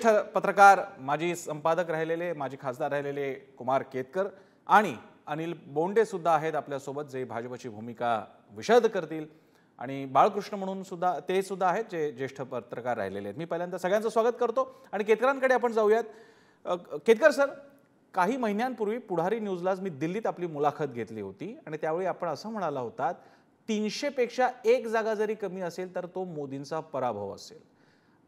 ज्येष्ठ पत्रकार माजी संपादक राहिलेले माजी खासदार राहिलेले कुमार केतकर आणि अनिल बोंडे सुद्धा आहेत आपल्यासोबत, जे भाजपची भूमिका विशद करतील, आणि बाळकृष्ण म्हणून सुद्धा ते सुद्धा आहेत जे ज्येष्ठ पत्रकार राहिलेले आहेत। मी पहिल्यांदा सगळ्यांचं स्वागत करतो आणि केतकरांकडे आपण जाऊयात। केतकर सर, काही महिन्यांपूर्वी पुढारी न्यूजला मी दिल्लीत आपली मुलाखत घेतली होती आणि त्यावेळी आपण असं म्हणाला होतात 300 पेक्षा एक जागा जरी कमी असेल तर तो मोदींचा पराभव असेल।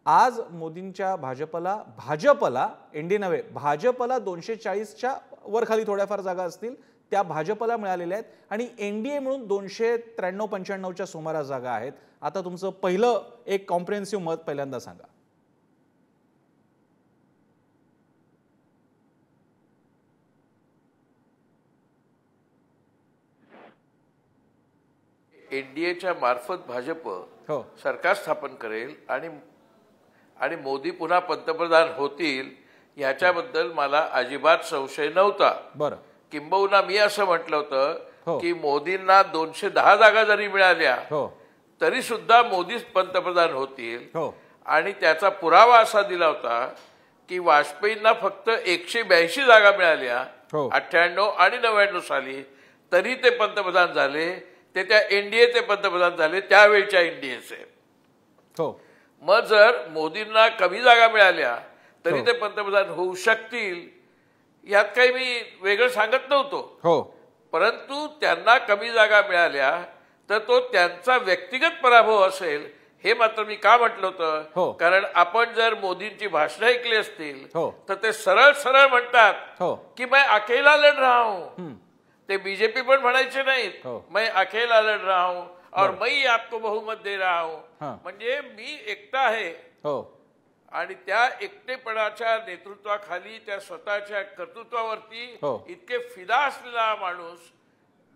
आज मोदींच्या भाजपला एनडीए नव्हे भाजपला 240च्या वर खाली थोड्याफार जागा असतील त्या भाजपला मिळालेल्या आहेत आणि एनडीए म्हणून 293-95च्या सुमारास जागा आहेत। आता तुमचं पहिलं एक कॉम्प्रिहेन्सिव्ह मत पहिल्यांदा सांगा। एनडीएच्या मार्फत भाजप सरकार स्थापन करेल आणि मोदी पुन्हा पंतप्रधान होतील याच्याबद्दल मला अजिबात संशय नव्हता। बरं, किंबहुना मी असं म्हटलं होतं की मोदींना 210 जागा जरी मिळाल्या तरी सुद्धा मोदीच पंतप्रधान होतील आणि त्याचा पुरावा असा दिला होता की वाजपेयींना फक्त 182 जागा मिळाल्या 98 आणि 99 साली, तरी ते पंतप्रधान झाले। ते त्या एनडीएचे पंतप्रधान झाले, त्यावेळच्या एनडीएचे। मग जर मोदींना कमी जागा मिळाल्या तरी ते पंतप्रधान होऊ शकतील यात काही मी वेगळं सांगत नव्हतो, परंतु त्यांना कमी जागा मिळाल्या तर तो त्यांचा व्यक्तिगत पराभव असेल हे मात्र मी का म्हटलं होतं, कारण आपण जर मोदींची भाषणं ऐकली असतील तर ते सरळ सरळ म्हणतात की मैं अकेला लढ रहा हूं। ते बीजेपी पण म्हणायचे नाहीत मैं अकेला लढ रहा हूं और मैं आपको बहुमत दे रहा हूं, म्हणजे मी एकटा आहे। आणि त्या एकटेपणाच्या नेतृत्वाखाली त्या स्वतःच्या कर्तृत्वावरती इतके फिदा असलेला माणूस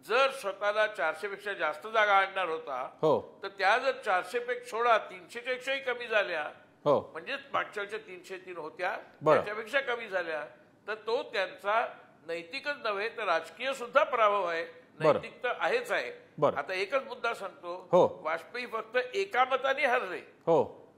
जर स्वतःला 400 पेक्षा जास्त जागा आणणार होता तर त्या जर 400 पेक्षा सोडा 300 पेक्षाही कमी झाल्या, म्हणजे मागच्या 303 होत्या त्याच्यापेक्षा कमी झाल्या, तर तो त्यांचा नैतिकच नव्हे तर राजकीय सुद्धा पराभव आहे। नैतिक तर आहेच आहे। आता एकच मुद्दा सांगतो, वाजपेयी फक्त एका मताने हरले,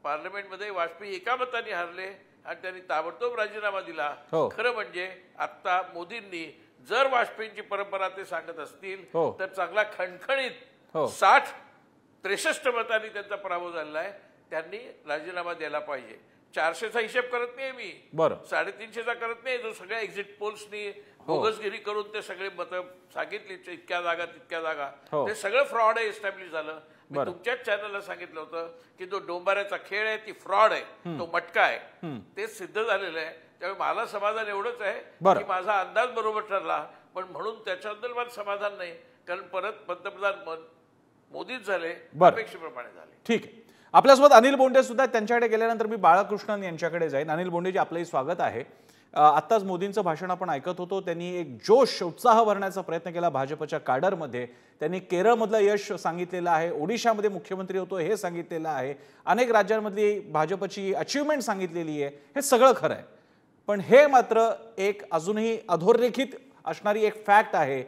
पार्लमेंटमध्ये वाजपेयी एका मताने हरले आणि त्यांनी ताबडतोब राजीनामा दिला। खरं म्हणजे आता मोदींनी जर वाजपेयींची परंपरा ते सांगत असतील तर चांगला खणखणीत 60-63 मतांनी त्यांचा पराभव झालेला आहे, त्यांनी राजीनामा द्यायला पाहिजे। 400चा हिशेब करत नाही मी, 350चा करत नाही, जो सगळ्या एक्झिट पोल्सनी बोगसगिरी करून ते सगळे मत सांगितली इतक्या जागा तितक्या जागा, ते सगळं फ्रॉड आहे, एस्टॅब्लिश झालं। मी तुमच्याच चॅनलला सांगितलं होतं की तो डोंबाऱ्याचा खेळ आहे, ती फ्रॉड आहे, तो मटका आहे, ते सिद्ध झालेलं आहे। त्यामुळे मला समाधान एवढंच आहे की माझा अंदाज बरोबर ठरला, पण म्हणून त्याच्याबद्दल मला समाधान नाही, कारण परत पंतप्रधान मोदीच झाले, अपेक्षेप्रमाणे झाले। ठीक आहे, आपल्यासोबत अनिल बोंडे सुद्धा, त्यांच्याकडे गेल्यानंतर मी बाळकृष्णन यांच्याकडे जाईन। अनिल बोंडेजी, आपलंही स्वागत आहे। आत्ताच मोदींचं भाषण आपण ऐकत होतो, त्यांनी एक जोश उत्साह भरण्याचा प्रयत्न केला भाजपच्या काडरमध्ये। त्यांनी केरळमधलं यश सांगितलेलं आहे, ओडिशामध्ये मुख्यमंत्री होतो हे सांगितलेलं आहे, अनेक राज्यांमधली भाजपची अचीवमेंट सांगितलेली आहे, हे सगळं खरं आहे। पण हे मात्र एक अजूनही अधोरेखित असणारी एक फॅक्ट आहे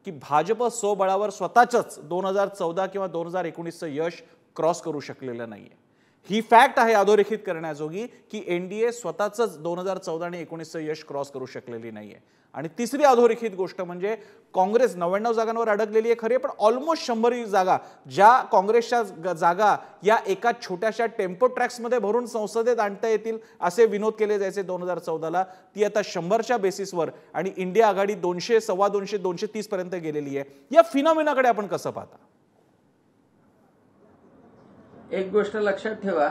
की भाजप स्वबळावर स्वतःच 2014 किंवा 2019चं यश क्रॉस करू शकलेलं नाहीये। ही फॅक्ट आहे अधोरेखित करण्याजोगी की एनडीए स्वतःच 2014 आणि 19चं यश क्रॉस करू शकलेली नाहीये। आणि तिसरी अधोरेखित गोष्ट म्हणजे काँग्रेस 99 जागांवर अडकलेली आहे खरी, पण ऑलमोस्ट 100 जागा ज्या काँग्रेसच्या जागा या एका छोट्याशा टेम्पो ट्रॅक्समध्ये भरून संसदेत आणता येतील असे विनोद केले जायचे 2014ला, ती आता 100च्या बेसिसवर आणि इंडिया आघाडी 200, 250, 230 पर्यंत गेलेली आहे। या फिनॉमिनाकडे आपण कसं पाहता? एक गोष्ट लक्षात ठेवा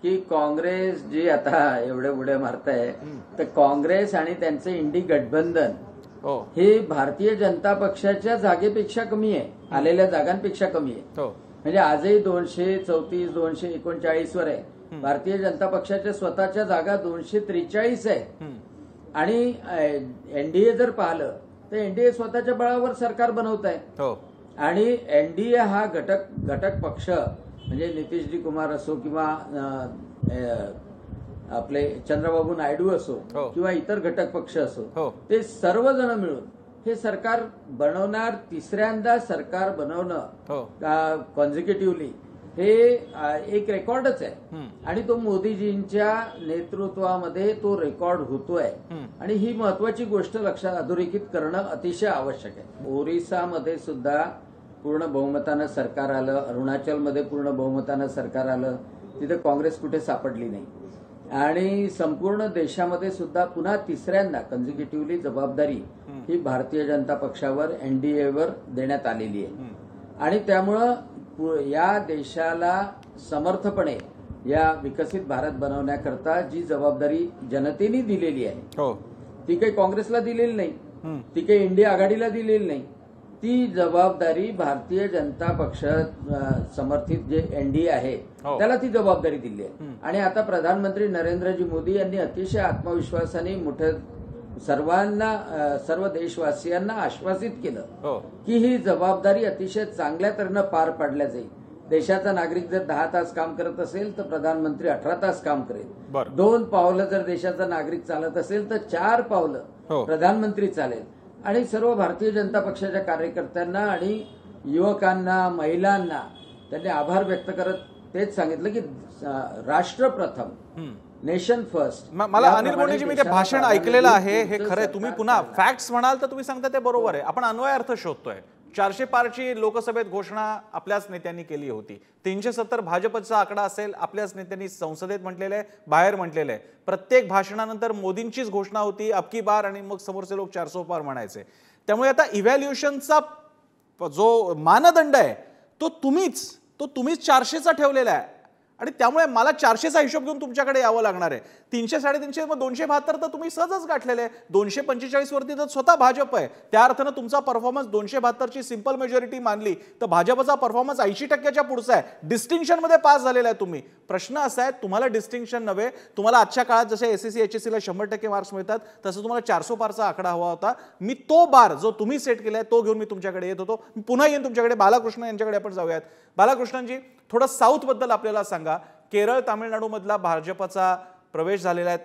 की काँग्रेस जी आता एवढे उड्या मारताय, तर काँग्रेस आणि त्यांचे इंडी गठबंधन हे भारतीय जनता पक्षाच्या जागेपेक्षा कमी आहे, आलेल्या जागांपेक्षा कमी आहे। म्हणजे आजही 234, 239 वर आहे। भारतीय जनता पक्षाच्या स्वतःच्या जागा 243 आहे। आणि एनडीए जर पाहिलं तर एनडीए स्वतःच्या बळावर सरकार बनवत आहे आणि एनडीए हा घटक पक्ष म्हणजे नितीशजी कुमार असो किंवा आपले चंद्रबाबू नायडू असो किंवा इतर घटक पक्ष असो, ते सर्वजण मिळून हे सरकार बनवणार, तिसऱ्यांदा सरकार बनवणं कॉन्झिक्युटिव्हली हे एक रेकॉर्डच आहे आणि तो मोदीजींच्या नेतृत्वामध्ये तो रेकॉर्ड होतोय आणि ही महत्वाची गोष्ट लक्षात अधोरेखित करणं अतिशय आवश्यक आहे. ओरिसामध्ये सुद्धा पूर्ण बहुमतानं सरकार आलं, अरुणाचलमध्ये पूर्ण बहुमतानं सरकार आलं, तिथे काँग्रेस कुठे सापडली नाही आणि संपूर्ण देशामध्ये सुद्धा पुन्हा तिसऱ्यांदा कन्झिक्युटिव्हली जबाबदारी ही भारतीय जनता पक्षावर एनडीएवर देण्यात आलेली आहे आणि त्यामुळं या देशाला समर्थपणे या विकसित भारत बनवण्याकरता जी जबाबदारी जनतेने दिलेली आहे ती काही काँग्रेसला दिलेली नाही, ती काही इंडिया आघाडीला दिलेली नाही, ती जबाबदारी भारतीय जनता पक्ष समर्थित जे एनडीए आहे त्याला ती जबाबदारी दिली आहे आणि आता प्रधानमंत्री नरेंद्रजी मोदी यांनी अतिशय आत्मविश्वासाने सर्वांना सर्व देशवासियांना आश्वासित केलं की ही जबाबदारी अतिशय चांगल्या तऱ्हेनं पार पाडल्या जाईल. देशाचा नागरिक जर 10 तास काम करत असेल तर प्रधानमंत्री 18 तास काम करेल. 2 पावलं जर देशाचा नागरिक चालत असेल तर 4 पावलं प्रधानमंत्री चालेल आणि सर्व भारतीय जनता पक्षाच्या कार्यकर्त्यांना आणि युवकांना महिलांना त्यांनी आभार व्यक्त करत तेच सांगितलं की राष्ट्र प्रथम, नेशन फर्स्ट. मला अनिल बोंडेजी मी ते भाषण ऐकलेलं आहे, हे खरंय. तुम्ही पुन्हा फॅक्ट्स म्हणाल तर तुम्ही सांगता ते बरोबर आहे. आपण अन्वय अर्थ शोधतोय. 400 पारची लोकसभेत घोषणा आपल्याच नेत्यांनी केली होती. 370 भाजपचा आकडा असेल, आपल्याच नेत्यांनी संसदेत म्हटलेलं आहे, बाहेर म्हटलेलं आहे. प्रत्येक भाषणानंतर मोदींचीच घोषणा होती अबकी बार आणि मग समोरचे लोक 400 पार म्हणायचे. त्यामुळे आता इव्हॅल्युएशनचा जो मानदंड आहे तो तुम्हीच 400चा ठेवलेला आहे आणि त्यामुळे मला 400चा हिशोब घेऊन तुमच्याकडे यावं लागणार आहे. 300 350 मग 272 तर तुम्ही सहजच गाठलेले आहे. 245 वरती तर स्वतः भाजप आहे. त्या अर्थानं तुमचा परफॉर्मन्स 272ची सिंपल मेजॉरिटी मानली तर भाजपचा परफॉर्मन्स 80% पुढचा आहे. डिस्टिंक्शन मध्ये पास झालेला आहे तुम्ही. प्रश्न असा आहे, तुम्हाला डिस्टिंक्शन नव्हे, तुम्हाला आजच्या काळात जसे एसएससी एचएससीला 100% मार्क्स मिळतात तसं तुम्हाला 400 पारचा आकडा हवा होता. मी तो बार जो तुम्ही सेट केलाय तो घेऊन मी तुमच्याकडे येत होतो. मी पुन्हा येईन तुमच्याकडे. बालाकृष्ण यांच्याकडे आपण जाऊयात. बालाकृष्णजी, थोडं साऊथ बद्दल आपल्याला सांगा. केरळ, तामिळनाडू मधला भाजपचा प्रवेश झालेला आहे.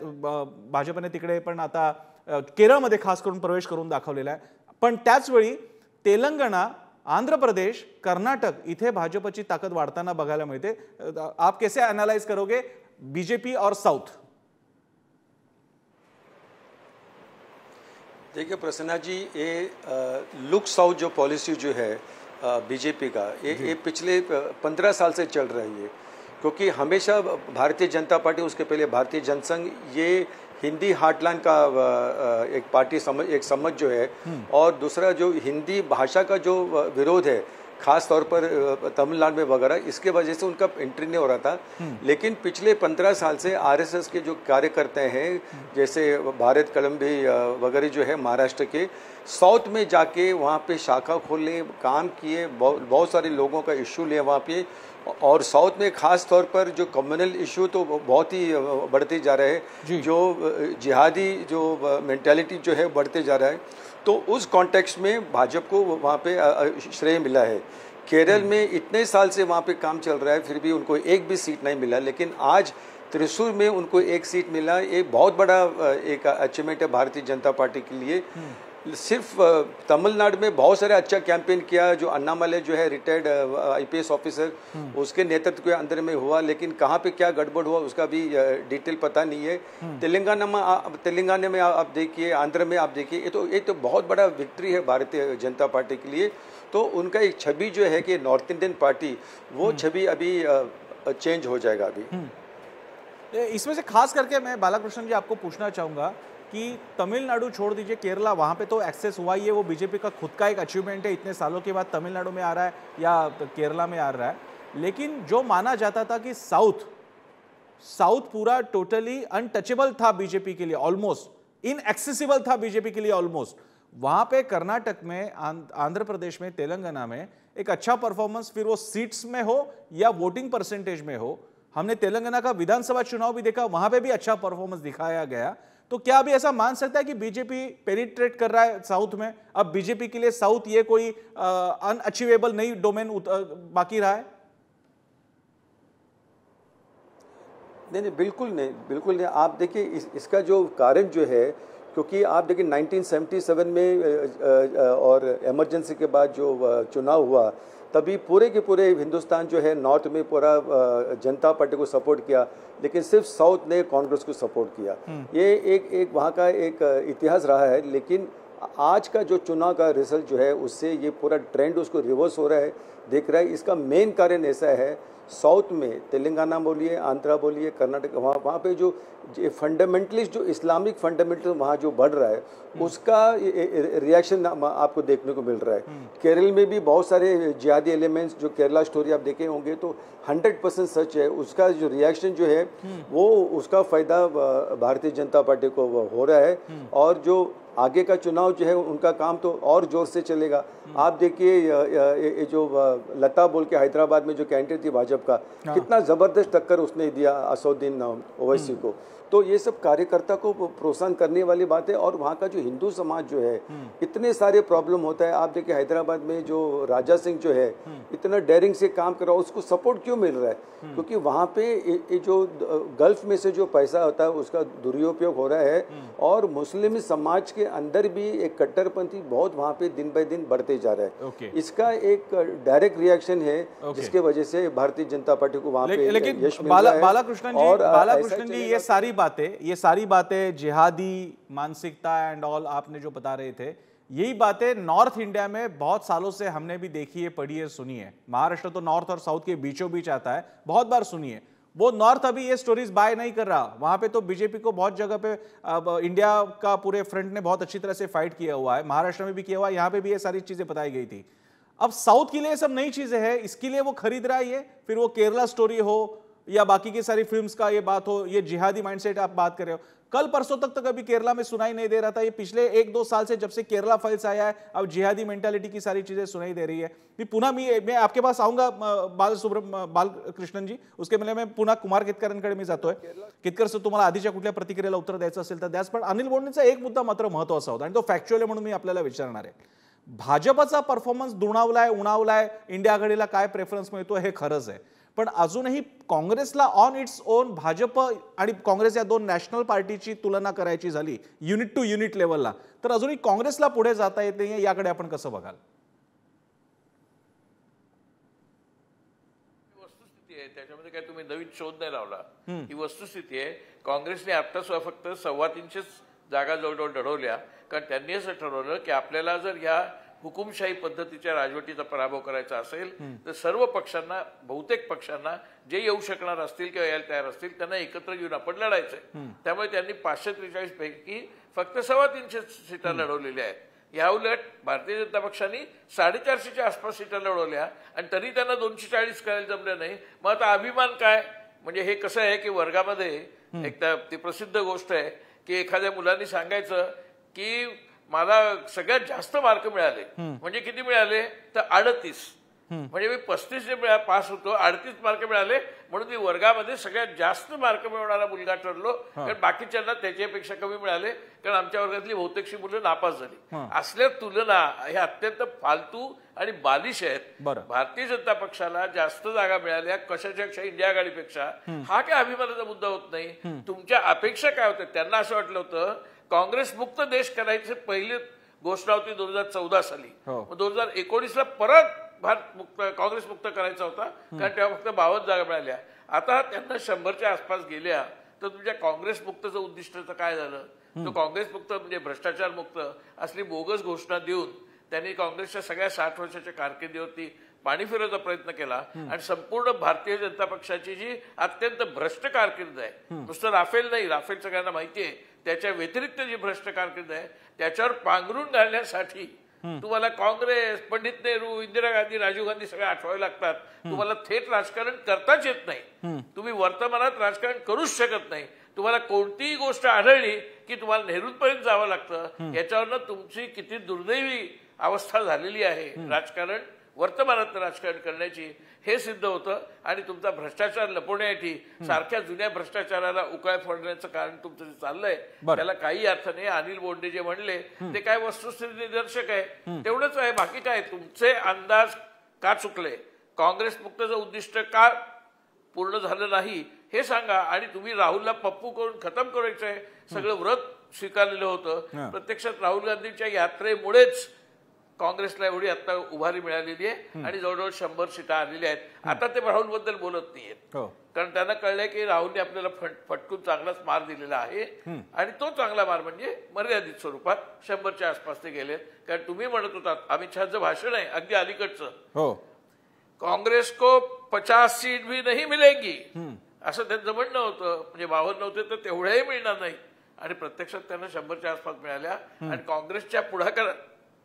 भाजपने तिकडे पण आता केरळमध्ये खास करून प्रवेश करून दाखवलेला आहे. पण त्याचवेळी तेलंगणा, आंध्र प्रदेश, कर्नाटक इथे भाजपची ताकद वाढताना बघायला मिळते. आप कैसे एनालाइज करोगे बीजेपी और साउथ? देखिए प्रसन्ना जी, ये लुक साउथ जो पॉलिसी जो है बीजेपी का, ये पिछले 15 साल से चल रही है. क्योंकि हमेशा भारतीय जनता पार्टी, उसके पहले भारतीय जनसंघ, ये हिंदी हार्टलैंड का एक पार्टी एक समझ जो है, और दूसरा जो हिंदी भाषा का जो विरोध है खास तौर पर तमिलनाडु में वगैरह, इसके वजह से उनका एंट्री नहीं हो रहा था. लेकिन पिछले 15 साल से आरएसएस के जो कार्यकर्ता हैं, जैसे भारत कलम्बी वगैरह जो है महाराष्ट्र के, साउथ में जाके वहाँ पे शाखा खोलने काम किए, बहुत सारे लोगों का इश्यू लिए वहाँ पे. और साउथ में खास तौर पर जो कम्युनल इशू तो बहुत ही बढ़ते जा रहे हैं, जो जिहादी जो मेंटालिटी जो है बढ़ते जा रहा है. तो उस कॉन्टेक्स्ट में भाजपा को वहाँ पे श्रेय मिला है. केरल में इतने साल से वहाँ पे काम चल रहा है, फिर भी उनको एक भी सीट नहीं मिला. लेकिन आज त्रिशूर में उनको एक सीट मिला. ये बहुत बड़ा एक अचीवमेंट है भारतीय जनता पार्टी के लिए. सिर्फ तमिलनाडु में बहुत सारे अच्छा कैंपेन किया, जो अन्नामले जो है रिटायर्ड आईपीएस ऑफिसर, उसके नेतृत्व के अंदर में हुआ. लेकिन कहाँ पे क्या गड़बड़ हुआ उसका भी डिटेल पता नहीं है. तेलंगाना में आप देखिए, आंध्र में आप देखिए, ये तो बहुत बड़ा विक्ट्री है भारतीय जनता पार्टी के लिए. तो उनका एक छवि जो है कि नॉर्थ इंडियन पार्टी, वो छवि अभी चेंज हो जाएगा अभी. इसमें से खास करके मैं बालाकृष्ण जी आपको पूछना चाहूंगा कि तमिलनाडु छोड़ दीजिए, केरला, वहाँ पे तो एक्सेस हुआ ही है, वो बीजेपी का खुद का एक अचीवमेंट है. इतने सालों के बाद तमिलनाडु में आ रहा है या केरला में आ रहा है. लेकिन जो माना जाता था कि साउथ पूरा टोटली अनटचेबल था बीजेपी के लिए, ऑलमोस्ट इनएक्सेसिबल था बीजेपी के लिए ऑलमोस्ट. वहाँ पे कर्नाटक में, आंध्र प्रदेश में, तेलंगाना में एक अच्छा परफॉर्मेंस, फिर वो सीट्स में हो या वोटिंग परसेंटेज में हो. हमने तेलंगाना का विधानसभा चुनाव भी देखा, वहां पे भी अच्छा परफॉर्मेंस दिखाया गया. तो क्या अभी ऐसा मान सकता है कि बीजेपी पेनिट्रेट कर रहा है साउथ में? अब बीजेपी के लिए साउथ ये कोई अनअचीवेबल नई डोमेन बाकी रहा है? नहीं, बिल्कुल नहीं, बिल्कुल नहीं. आप देखिए इसका जो कारण जो है, क्योंकि आप देखिए 1977 में और इमरजेंसी के बाद जो चुनाव हुआ, तभी पूरे के पूरे हिंदुस्तान जो है नॉर्थ में पूरा जनता पार्टी को सपोर्ट किया, लेकिन सिर्फ साउथ ने कांग्रेस को सपोर्ट किया। ये एक वहाँ का एक इतिहास रहा है। लेकिन आज का जो चुनाव का रिजल्ट जो है उससे ये पूरा ट्रेंड उसको रिवर्स हो रहा है, दिख रहा है। इसका मेन कारण ऐसा है, साउथ में तेलंगाना बोलिए, आंध्रा बोलिए, कर्नाटक, वहाँ पे जो फंडामेंटलिस्ट, जो इस्लामिक फंडामेंटलिस्ट वहाँ जो बढ़ रहा है, उसका रिएक्शन आपको देखने को मिल रहा है। केरल में भी बहुत सारे जिहादी एलिमेंट्स, जो केरला स्टोरी आप देखे होंगे तो 100% सच है। उसका जो रिएक्शन जो है वो उसका फायदा भारतीय जनता पार्टी को हो रहा है। और जो आगे का चुनाव जो है उनका काम तो और जोर से चलेगा। आप देखिए ये जो लता बोल के हैदराबाद में जो कैंडिडेट थी भाजपा का, कितना जबरदस्त टक्कर उसने दिया असदुद्दीन ओवैसी को। तो ये सब कार्यकर्ता को प्रोत्साहन करने वाली बात है। और वहाँ का जो हिंदू समाज जो है, इतने सारे प्रॉब्लम होता है। आप देखिए हैदराबाद में जो राजा सिंह जो है इतना डेयरिंग से काम कर रहा है, उसको सपोर्ट क्यों मिल रहा है? क्योंकि वहाँ पे ये जो गल्फ में से जो पैसा होता है उसका दुरुपयोग हो रहा है। और मुस्लिम समाज के अंदर भी एक कट्टरपंथी बहुत वहाँ पे दिन बाय दिन बढ़ते जा रहा है। इसका एक डायरेक्ट रिएक्शन है जिसके वजह से भारतीय जनता पार्टी को वहाँ पे यश मिल रहा है। बालाकृष्णन जी, ये सारी बातें जिहादी मानसिकता एंड ऑल आपने जो बता रहे थे, यही बातें नॉर्थ इंडिया में बहुत सालों से हमने भी देखी है, पढ़ी है, सुनी है। महाराष्ट्र तो नॉर्थ और साउथ के बीचों बीच आता है, बहुत बार सुनी है। वो नॉर्थ अभी ये स्टोरीज बाय नहीं कर रहा। वहां पे तो बीजेपी को बहुत जगह पे इंडिया का पूरे फ्रंट ने बहुत अच्छी तरह से फाइट किया हुआ है, महाराष्ट्र में भी किया हुआ है, यहाँ पे भी ये सारी चीजें बताई गई थी। अब साउथ के लिए सब नई चीजें हैं, इसके लिए वो खरीद रहा है ये। फिर वो केरला स्टोरी हो या बाकी की सारी फिल्म्स का ये बात हो, ये जिहादी माइंडसेट आप बात कर रहे हो। कल परसों तक तो कभी केरला में सुनाई नहीं दे रहा था। ये पिछले 1-2 साल से जब से केरला फाइल्स आया है, अब जिहादी मेंटालिटी की सारी चीजें सुनाई दे रही है। पुन्हा मैं आपके पास आऊंगा बालकृष्णन जी, उसके पहिले मैं पुन्हा कुमार केतकरांकडे मी जातोय। केतकर सर, तुम्हाला आधीच्या कुठल्या प्रतिक्रियेला उत्तर द्यायचं असेल तर द्याच, पण अनिल बोंडेचा एक मुद्दा मात्र महत्त्वाचा होता आणि तो फॅक्च्युअल आहे म्हणून मी आपल्याला विचारणार आहे। भाजपचा परफॉर्मन्स दुणावलाय, उणावलाय, इंडिया आघाडीला काय प्रेफरन्स मिळतो हे खरंच आहे, पण अजूनही काँग्रेसला ऑन इट्स ओन भाजप आणि काँग्रेस या दोन नॅशनल पार्टीची तुलना करायची झाली युनिट टू युनिट लेवलला, तर अजूनही काँग्रेसला पुढे जाता येत नाहीये, याकडे आपण कसं बघाल? वस्तुस्थिती आहे, त्याच्यामध्ये काय तुम्ही नवीन शोध नाही लावला, ही वस्तुस्थिती आहे। काँग्रेसने आता फक्त 3.25 जागा जवळजवळ लढवल्या, कारण त्यांनी असं ठरवलं की आपल्याला जर या हुकुमशाही पद्धतीच्या राजवटीचा पराभव करायचा असेल तर सर्व पक्षांना, बहुतेक पक्षांना जे येऊ शकणार असतील किंवा यायला तयार असतील त्यांना एकत्र घेऊन आपण लढायचंय। त्यामुळे त्यांनी 543 पैकी फक्त 325 सीटा लढवलेल्या आहेत। या उलट भारतीय जनता पक्षाने 450च्या आसपास सीटा लढवल्या आणि तरी त्यांना 240 करायला जमलं नाही। मग आता अभिमान काय? म्हणजे हे कसं आहे की वर्गामध्ये एक तर ती प्रसिद्ध गोष्ट आहे की एखाद्या मुलांनी सांगायचं की मला सगळ्यात जास्त मार्क मिळाले, म्हणजे किती मिळाले तर 38, म्हणजे मी 35 पास होतो, 38 मार्क मिळाले म्हणून मी वर्गामध्ये सगळ्यात जास्त मार्क मिळवणारा मुलगा ठरलो, कारण बाकीच्यांना त्याच्यापेक्षा कमी मिळाले, कारण आमच्या वर्गातली बहुतेकशी मुलं नापास झाली। असल्या तुलना हे अत्यंत फालतू आणि बालिश आहेत। भारतीय जनता पक्षाला जास्त जागा मिळाल्या कशाच्या इंडिया आघाडीपेक्षा, हा काय अभिमानाचा मुद्दा होत नाही। तुमच्या अपेक्षा काय होत्या? त्यांना असं वाटलं होतं काँग्रेस मुक्त देश करायची पहिली घोषणा होती 2014 साली, मग 2019ला परत भारत मुक्त, काँग्रेस मुक्त करायचा होता, कारण तेव्हा फक्त 52 जागा मिळाल्या। आता त्यांना 100च्या आसपास गेल्या, तर तुमच्या काँग्रेस मुक्तचं उद्दिष्टाचं काय झालं? तो काँग्रेस मुक्त म्हणजे भ्रष्टाचार मुक्त असली बोगस घोषणा देऊन त्यांनी काँग्रेसच्या सगळ्या 60 वर्षाच्या कारकिर्दीवरती पाणी फिरवण्याचा प्रयत्न केला आणि संपूर्ण भारतीय जनता पक्षाची जी अत्यंत भ्रष्ट कारकीर्द आहे, नुसतं राफेल नाही, राफेल सगळ्यांना माहिती आहे, त्याच्या व्यतिरिक्त जी भ्रष्ट कारकीर्द आहे त्याच्यावर पांघरून घालण्यासाठी तुम्हाला काँग्रेस, पंडित नेहरू, इंदिरा गांधी, राजीव गांधी सगळे आठवावे लागतात। तुम्हाला थेट राजकारण करताच येत नाही, तुम्ही वर्तमानात राजकारण करूच शकत नाही। तुम्हाला कोणतीही गोष्ट आढळली की तुम्हाला नेहरूंपर्यंत जावं लागतं। याच्यावरनं तुमची किती दुर्दैवी अवस्था झालेली आहे राजकारण, वर्तमानात राजकारण करण्याची, हे सिद्ध होतं। आणि तुमचा भ्रष्टाचार लपवण्यासाठी सारख्या जुन्या भ्रष्टाचाराला उकाळ फोडण्याचं कारण तुमचं जे चाललंय त्याला काही अर्थ नाही। अनिल बोंडे जे म्हणले ते काय वस्तुस्थिती निदर्शक आहे, तेवढंच आहे, बाकी काय। तुमचे अंदाज का चुकले? काँग्रेस मुक्तचं उद्दिष्ट का पूर्ण झालं नाही हे सांगा। आणि तुम्ही राहुलला पप्पू करून खतम करायचंय सगळं व्रत स्वीकारलेलं होतं। प्रत्यक्षात राहुल गांधींच्या यात्रेमुळेच काँग्रेसला एवढी आता उभारी मिळालेली आहे आणि जवळजवळ 100 सीटा आलेल्या आहेत. आता ते राहुल बद्दल बोलत नाहीयेत, कारण त्यांना कळलंय की राहुलने आपल्याला फटकून चांगलाच मार दिलेला आहे आणि तो चांगला मार म्हणजे मर्यादित स्वरूपात 100च्या आसपास ते गेलेत. कारण तुम्ही म्हणत होतात अमित शहाचं भाषण आहे अगदी अलीकडचं, काँग्रेस को 50 सीट भी नहीं मिलेगी असं त्यांचं म्हणणं होतं. म्हणजे 52 होते तर तेवढ्याही मिळणार नाही आणि प्रत्यक्षात त्यांना 100च्या आसपास मिळाल्या. आणि काँग्रेसच्या पुढाकारात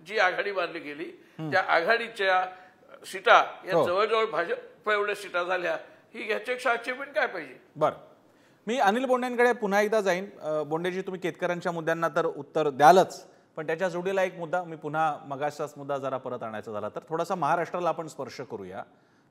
जी आघाडी बांधली गेली त्या आघाडीच्या सीटा या जवळजवळ भाजप एवढ्या सीटा झाल्या. ही याच्यापेक्षा अचिव्हमेंट काय पाहिजे. बरं, मी अनिल बोंडेंकडे पुन्हा एकदा जाईन. बोंडेजी, तुम्ही केतकरांच्या मुद्द्यांना तर उत्तर द्यालच, पण त्याच्या जोडीला एक मुद्दा मी पुन्हा मगाचाच मुद्दा जरा परत आणायचा झाला तर थोडासा महाराष्ट्राला आपण स्पर्श करूया.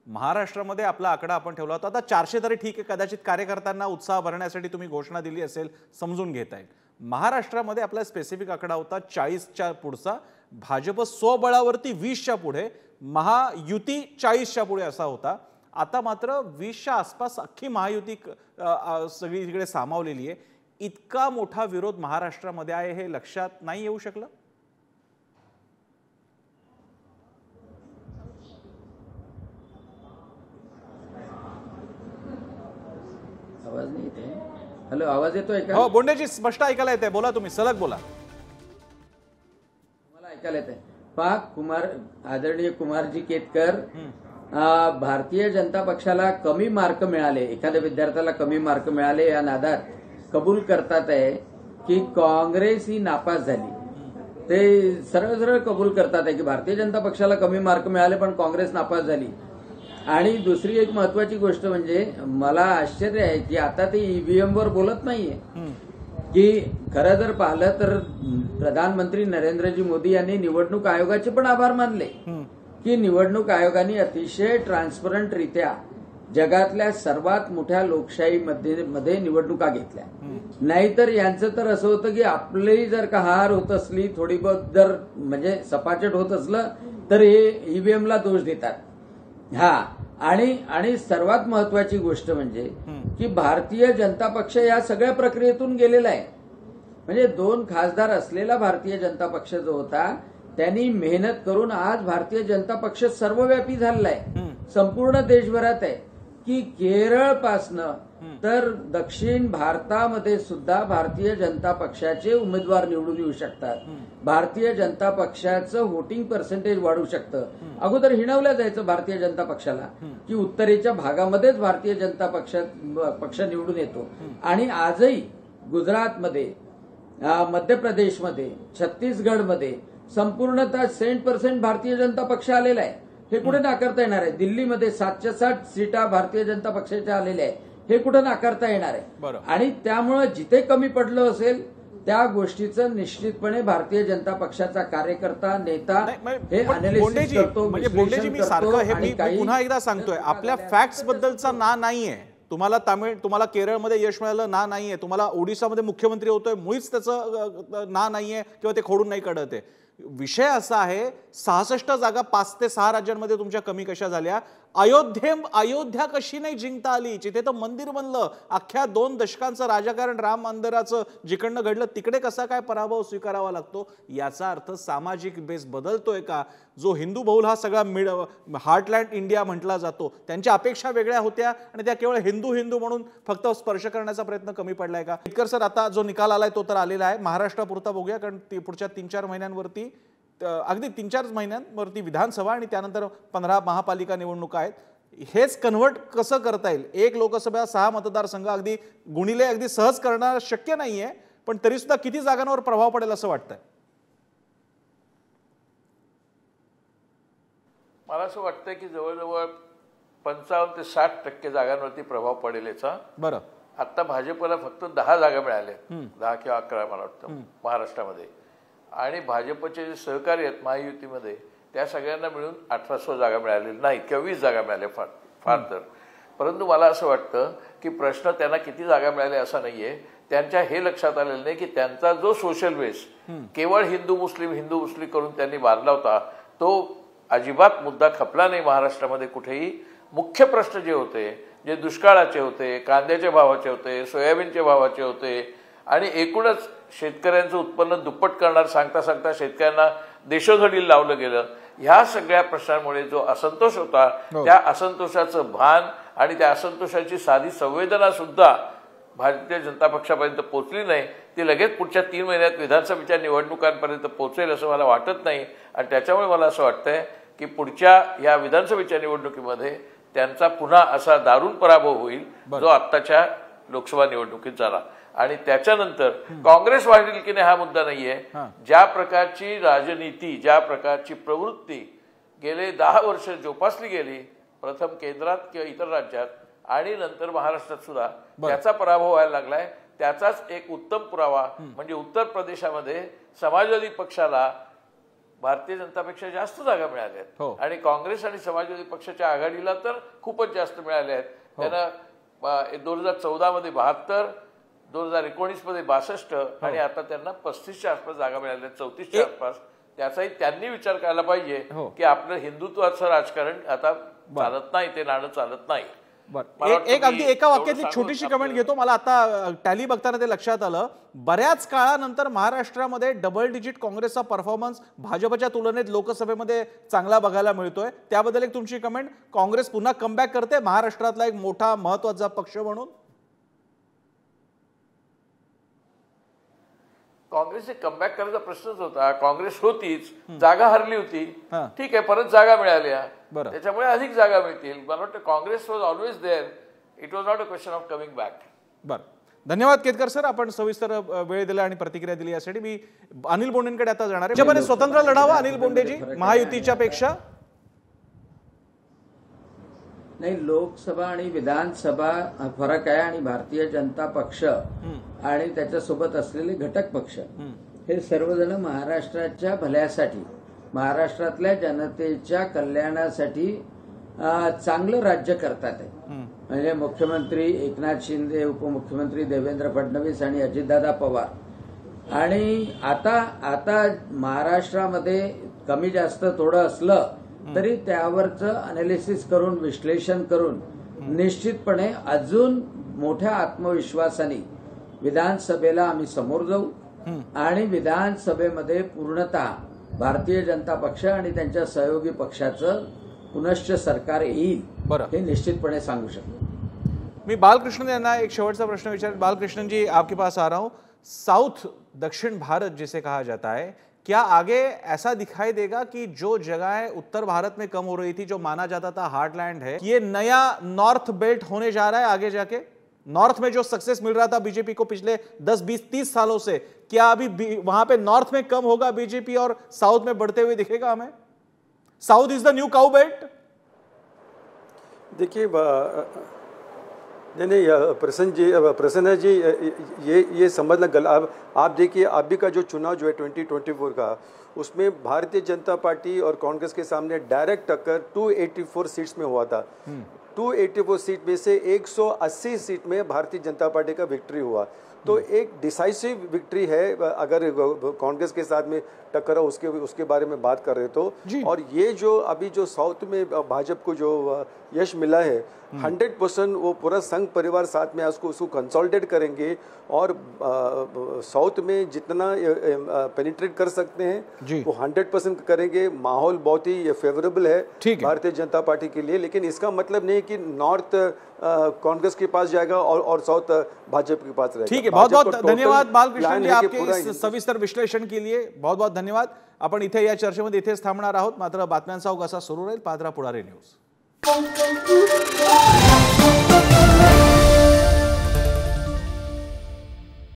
महाराष्ट्रामध्ये आपला आकडा आपण ठेवला होता, आता 400 तरी ठीक आहे, कदाचित कार्यकर्त्यांना उत्साह भरण्यासाठी तुम्ही घोषणा दिली असेल, समजून घेता येईल. महाराष्ट्रामध्ये आपला स्पेसिफिक आकडा होता 40च्या पुढचा, भाजप स्वबळावरती 20च्या पुढे, महायुती 40च्या पुढे असा होता. आता मात्र 20च्या आसपास अख्खी महायुती सगळीकडे सामावलेली आहे. इतका मोठा विरोध महाराष्ट्रामध्ये आहे हे लक्षात नाही येऊ शकलं. आवाज नाही येते. हॅलो, आवाज येतोय का? हो बोंडेजी, स्पष्ट ऐकायला येते, बोला तुम्ही, सलग बोला. मला ऐकायला येते. कुमार आदरणीय कुमारजी केतकर, भारतीय जनता पक्षाला कमी मार्क मिळाले, एखाद्या विद्यार्थ्याला कमी मार्क मिळाले या नादात कबूल करतात आहे की काँग्रेस ही नापास झाली. ते सरळ सरळ कबूल करतात आहे की भारतीय जनता पक्षाला कमी मार्क मिळाले पण काँग्रेस नापास झाली. आणि दुसरी एक महत्वाची गोष्ट म्हणजे मला आश्चर्य आहे की आता ते ईव्हीएम वर बोलत नाहीये की खरं जर पाहिलं तर प्रधानमंत्री नरेंद्रजी मोदी यांनी निवडणूक आयोगाचे पण आभार मानले की निवडणूक आयोगाने अतिशय ट्रान्सपरंटरित्या जगातल्या सर्वात मोठ्या लोकशाहीमध्ये निवडणुका घेतल्या. नाहीतर यांचं तर असं होतं की आपली जर का हार होत असली, थोडी बहुत जर म्हणजे सपाचट होत असलं तर हे ईव्हीएमला दोष देतात. आणि सर्वात महत्वाची गोष्ट म्हणजे की भारतीय जनता पक्ष या सगळ्या प्रक्रियेतून गेलेला आहे. म्हणजे 2 खासदार असलेला भारतीय जनता पक्ष जो होता त्यांनी मेहनत करून आज भारतीय जनता पक्ष सर्वव्यापी झालेला आहे, संपूर्ण देशभरात आहे की केरळपासनं तर दक्षिण भारतामध्ये सुद्धा भारतीय जनता पक्षाचे उमेदवार निवडून येऊ शकतात. भारतीय जनता पक्षाचं वोटिंग पर्सेंटेज वाढू शकतं. अगोदर हिणवलं जायचं भारतीय जनता पक्षाला की उत्तरेच्या भागामध्येच भारतीय जनता पक्ष निवडून येतो आणि आजही गुजरातमध्ये, मध्य प्रदेशमध्ये, छत्तीसगडमध्ये संपूर्णतः 60% भारतीय जनता पक्ष आलेला आहे. हे कुठे नाकारता येणार आहे? दिल्लीमध्ये 7च्या 7 सीटा भारतीय जनता पक्षाच्या आलेल्या आहे. हे कुठे नाकारता येणार आहे? आणि त्यामुळे जिथे कमी पडलं असेल त्या गोष्टीचं निश्चितपणे भारतीय जनता पक्षाचा कार्यकर्ता, नेता हे अनालिसिस करतो, बोंडेजी, मी सारखं हे मी पुन्हा एकदा सांगतोय, आपल्या फॅक्ट्स बद्दलचा ना नाहीये. तुम्हाला केरळमध्ये यश मिळालं ना नाहीये, तुम्हाला ओडिशामध्ये मुख्यमंत्री होतोय मुळीच त्याचं ना नाहीये किंवा ते खोडून नाही काढत आहे. विषय असा आहे 66 जागा 5 ते 6 राज्यांमध्ये तुमच्या कमी कशा झाल्या. अयोध्या कशी नाही जिंकता आली, जिथे तर मंदिर बनलं, अख्ख्या 2 दशकांचं राजकारण राम मंदिराचं जिकडनं घडलं तिकडे कसा काय पराभव स्वीकारावा लागतो. याचा अर्थ सामाजिक बेस बदलतोय का? जो हिंदू बहुल हा सगळा हार्टलँड इंडिया म्हटला जातो, त्यांच्या अपेक्षा वेगळ्या होत्या आणि त्या केवळ हिंदू हिंदू म्हणून फक्त स्पर्श करण्याचा प्रयत्न कमी पडलाय का? केतकर सर, आता जो निकाल आलाय तो तर आलेला आहे. महाराष्ट्रापुरता बघूया, कारण पुढच्या 3-4 महिन्यांवरती, अगदी 3-4 महिन्यांवरती विधानसभा आणि त्यानंतर 15 महापालिका निवडणुका आहेत. हेच कन्व्हर्ट कसं करता येईल? 1 लोकसभा 6 मतदारसंघ अगदी गुणिले अगदी सहज करणं शक्य नाहीये, पण तरी सुद्धा किती जागांवर प्रभाव पडेल असं वाटतंय? मला असं वाटतंय की जवळजवळ 55 ते 60% जागांवरती प्रभाव पडेल याचा. बरं, आता भाजपला फक्त 10 जागा मिळाल्या, 10 किंवा 11 मला वाटतं महाराष्ट्रामध्ये. आणि भाजपचे जे सहकारी आहेत महायुतीमध्ये त्या सगळ्यांना मिळून 1800 जागा मिळालेल्या नाहीत किंवा 20 जागा मिळाल्या फार तर. परंतु मला असं वाटतं की प्रश्न त्यांना किती जागा मिळाल्या असा नाहीये. त्यांच्या हे लक्षात आलेलं नाही की त्यांचा जो सोशल बेस केवळ हिंदू मुस्लिम करून त्यांनी बांधला होता तो अजिबात मुद्दा खपला नाही महाराष्ट्रामध्ये कुठेही. मुख्य प्रश्न जे होते, जे दुष्काळाचे होते, कांद्याच्या भावाचे होते, सोयाबीनच्या भावाचे होते आणि एकूणच शेतकऱ्यांचं उत्पन्न दुप्पट करणार सांगता सांगता शेतकऱ्यांना देशोधडीला लावलं गेलं. ह्या सगळ्या प्रश्नांमुळे जो असंतोष होता त्या असंतोषाचं भान आणि त्या असंतोषाची साधी संवेदना सुद्धा भारतीय जनता पक्षापर्यंत पोहोचली नाही. ती लगेच पुढच्या 3 महिन्यात विधानसभेच्या निवडणुकांपर्यंत पोहोचेल असं मला वाटत नाही. आणि त्याच्यामुळे मला असं वाटतंय की पुढच्या या विधानसभेच्या निवडणुकीमध्ये त्यांचा पुन्हा असा दारुण पराभव होईल जो आत्ताच्या लोकसभा निवडणुकीत झाला. आणि त्याच्यानंतर काँग्रेस वाढेल की नाही हा मुद्दा नाहीये. ज्या प्रकारची राजनीती, ज्या प्रकारची प्रवृत्ती गेले 10 वर्ष जोपासली गेली, प्रथम केंद्रात किंवा इतर राज्यात आणि नंतर महाराष्ट्रात सुद्धा त्याचा पराभव व्हायला लागलाय. त्याचाच एक उत्तम पुरावा म्हणजे उत्तर प्रदेशामध्ये समाजवादी पक्षाला भारतीय जनतापेक्षा जास्त जागा मिळाल्या आहेत आणि काँग्रेस आणि समाजवादी पक्षाच्या आघाडीला तर खूपच जास्त मिळाल्या आहेत. त्यांना 2014 मध्ये 72, 2019 मध्ये 62 आणि आता त्यांना 35च्या आसपास जागा मिळाल्या, 34च्या आसपास. त्याचाही त्यांनी विचार करायला पाहिजे की आपलं हिंदुत्वाचं राजकारण आता चालत नाही, ते नाणं चालत नाही. एक अगदी एका वाक्यातली छोटीशी कमेंट घेतो. मला आता टॅली बघताना ते लक्षात आलं, बऱ्याच काळानंतर महाराष्ट्रामध्ये डबल डिजिट काँग्रेसचा परफॉर्मन्स भाजपच्या तुलनेत लोकसभेमध्ये चांगला बघायला मिळतोय. त्याबद्दल एक तुमची कमेंट. काँग्रेस पुन्हा कमबॅक करते महाराष्ट्रातला एक मोठा महत्वाचा पक्ष म्हणून. काँग्रेसने कमबॅक करायचा प्रश्नच होता. काँग्रेस होतीच, जागा हरली होती, ठीक आहे, परत जागा मिळाल्या, त्याच्यामुळे अधिक जागा मिळतील. मला वाटतं Congress was always there. It was not a question of coming back. बरं, धन्यवाद केतकर सर, आपण सविस्तर वेळ दिला आणि प्रतिक्रिया दिली यासाठी. मी अनिल बोंडेंकडे आता जाणार आहे. भाजपने स्वतंत्र लढावं अनिल बोंडेजी महायुतीच्या पेक्षा? नाही, लोकसभा आणि विधानसभा फरक आहे आणि भारतीय जनता पक्ष आणि त्याच्यासोबत असलेले घटक पक्ष हे सर्वजण महाराष्ट्राच्या भल्यासाठी, महाराष्ट्रातल्या जनतेच्या कल्याणासाठी चांगलं राज्य करतात आहे. म्हणजे मुख्यमंत्री एकनाथ शिंदे, उपमुख्यमंत्री देवेंद्र फडणवीस आणि अजितदादा पवार. आणि आता महाराष्ट्रामध्ये कमी जास्त थोडं असलं तरी त्यावरचं अनालिसिस करून, विश्लेषण करून निश्चितपणे अजून मोठ्या आत्मविश्वासाने विधानसभेला आम्ही समोर जाऊ आणि विधानसभेमध्ये पूर्णतः भारतीय जनता पक्ष आणि त्यांच्या सहयोगी पक्षाचं पुनश्च सरकार येईल हे निश्चितपणे सांगू शकतो. मी बालकृष्णन यांना एक शेवटचा प्रश्न विचार. बालकृष्णन जी, आपके पास आ रहा हूं. साउथ, दक्षिण भारत जिसे कहा जाता है, क्या आगे ऐसा दिखाई देगा कि जो जगह उत्तर भारत में कम हो रही थी, जो माना जाता था हार्टलैंड है, ये नया नॉर्थ बेल्ट होने जा रहा है आगे जाके? नॉर्थ में जो सक्सेस मिल रहा था बीजेपी को पिछले 10, 20, 30 सालों से, क्या अभी वहां पे नॉर्थ में कम होगा बीजेपी और साउथ में बढ़ते हुए दिखेगा हमें? South is the new cow belt? देखिए, नहीं प्रसन्न जी, ये समझना गलत. आप देखिए, अभी का जो चुनाव जो है 2024 का, उसमें भारतीय जनता पार्टी और कांग्रेस के सामने डायरेक्ट टक्कर 284 सीट्स में हुआ था. 284 सीट में से 180 सीट में भारतीय जनता पार्टी का विक्ट्री हुआ. तो एक डिसाइसिव विक्ट्री है. अगर कांग्रेस के साथ में टक्कर हो उसके बारे में बात कर रहे तो. और ये जो अभी जो साउथ में भाजपा को जो यश मिला है, 100% वो पूरा संघ परिवार साथ में उसको कंसोलिडेट करेंगे और साउथ में जितना पेनिट्रेट कर सकते हैं वो 100% करेंगे. माहौल बहुत ही फेवरेबल है भारतीय जनता पार्टी के लिए. लेकिन इसका मतलब नहीं कि नॉर्थ कांग्रेस के पास जाएगा और साउथ भाजपा के पास रहेगा. ठीक है, बहुत बहुत धन्यवाद बालकृष्ण जी आपके इस सविस्तर विश्लेषण के लिए. बहुत बहुत धन्यवाद. आपण इथे या चर्चेमध्ये इथेच थांबणार आहोत. मात्र बातम्यांचा ओघ असा सुरू राहील. पाहत रहा पुढारी न्यूज.